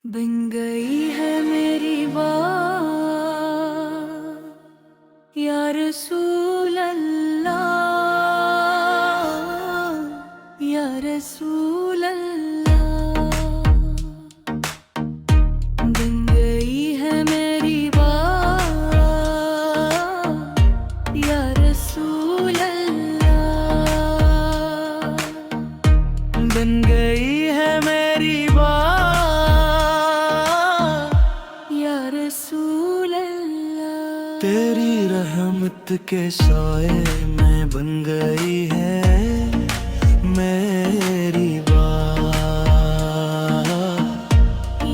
बन गई है मेरी बात या रसूल अल्लाह या रसूल अल्लाह। बन गई है मेरी बात या रसूल अल्लाह। बन गई है मेरी तेरी रहमत के साए में बन गई है मेरी बात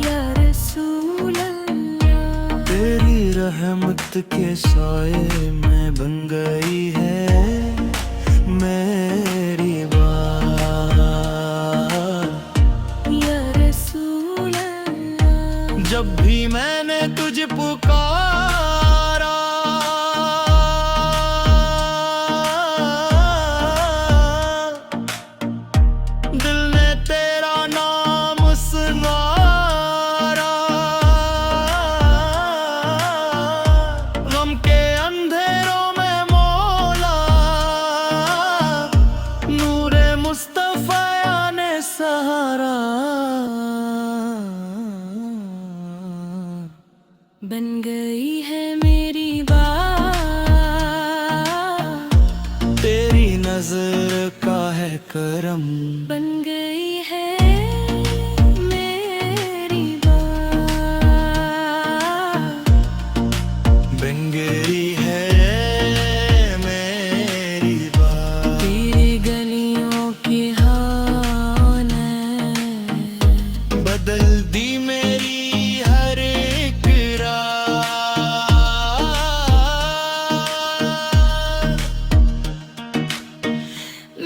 या रसूल अल्लाह। तेरी रहमत के साए में बन गई है मेरी बात या रसूल अल्लाह। जब भी मैंने तुझ पुकारा दिल ने तेरा नाम सुनारा, गम के अंधेरों में मौला नूरे मुस्तफा ने सहारा। बन गई है मेरी बात तेरी नजर का है करम, बन गई है मेरी बात। बन गई है मेरी बात तेरी गलियों की हवा ने बदल दी मेरी हर एक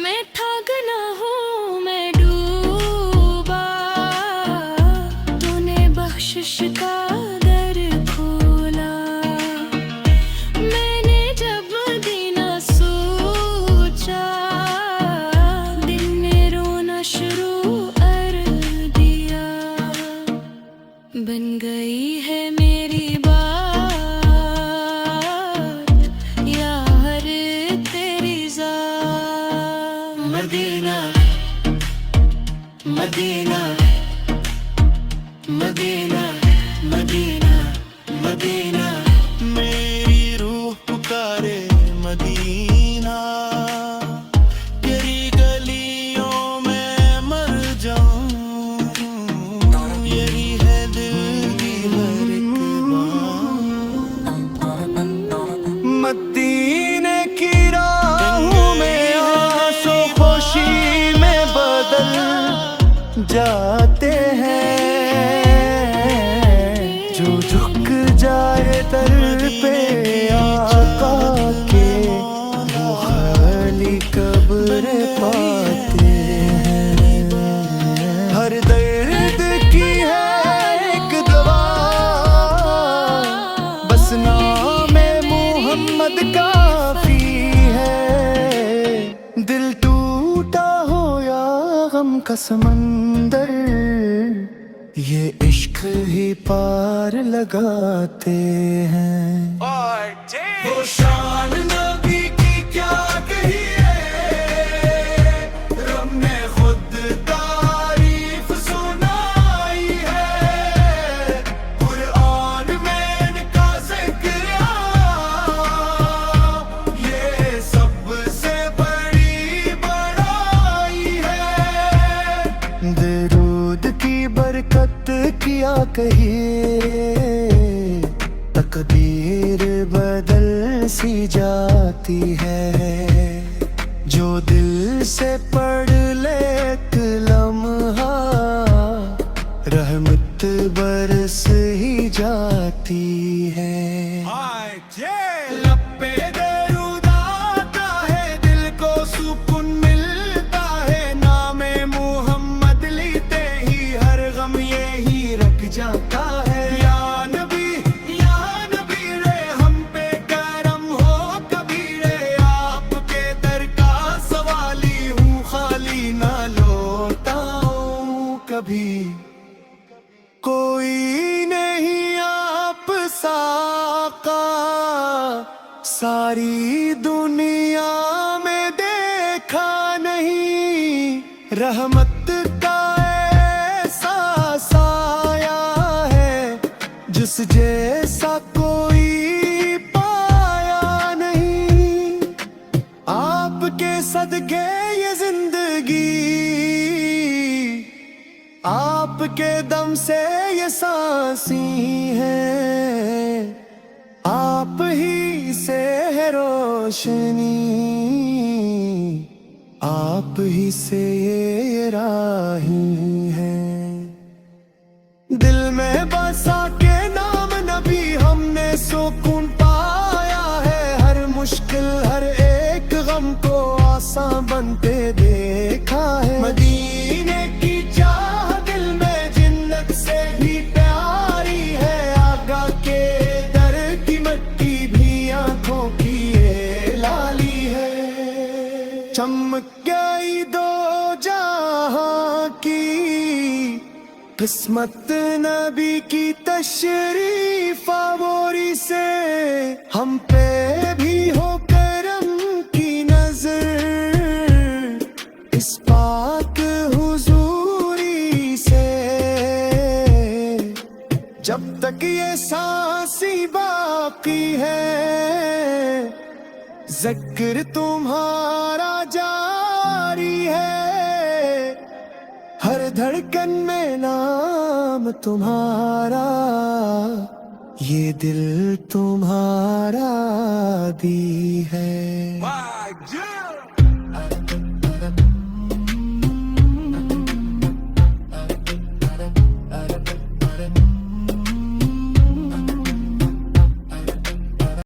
मैं ठग न हूँ मैं डूबा, तूने बख्शिश का दर खोला। मैंने जब दीना सोचा दिल ने रोना शुरू कर दिया। बन गई है मेरी बात या हर तेरी ज़ात। मदीना मदीना मदीना मदीना मदीना मेरी रूह पुकारे मदीना। तेरी गलियों में मर जाऊं यही है दिल की हर एक बात। मदीने की राहों में आंसू खुशी में बदल जाते हैं, जो झुक जाए दर पे आका के वो खाली कब्र पाते हैं। हर दर्द की है एक दवा बस नामे मोहम्मद काफी है। दिल टूटा हो या गम का समंदर ये इश्क ही पार लगाते हैं। वो शान नबी की क्या कहिए, रब ने खुद तारीफ सुनाई है। कुरान में इनका जिक्र ये सबसे बड़ी बड़ाई है। दरूद की बरकत किया कहिए तकदीर बदल सी जाती है। जो दिल से पढ़ ले एक लम्हा रहमत बरस ही जाती है। लपे दरूद आता है दिल को सुकून मिलता है। नामे मुहम्मद लेते ही हर गम यही रख जाता है। या नबी रे हम पे करम हो कभी रे, आपके दर का सवाली हूँ खाली ना लौटा हूँ कभी। कोई सारी दुनिया में देखा नहीं, रहमत का ऐसा साया है जिस जैसा कोई पाया नहीं। आपके सदके ये जिंदगी, आपके दम से ये सांसी है, आप ही से है रोशनी, आप ही से ये राही है। दिल में बसा के नाम नबी हमने सुकून पाया है, हर मुश्किल हर एक गम को आसान बनते देखा है। मदीने की चाह दिल में जिन्नत से भी प्यारी है, आगा के दर की मट्टी भी आंखों की ये लाली है। चमक गई दो जहां की किस्मत नबी की तशरीफ आवोरी से, हम पे भी हो करम की नजर इस पाक हुजूरी से। जब तक ये सांसी बाकी है, जिक्र तुम्हारा जारी है, हर धड़कन में नाम तुम्हारा, ये दिल तुम्हारा दी है।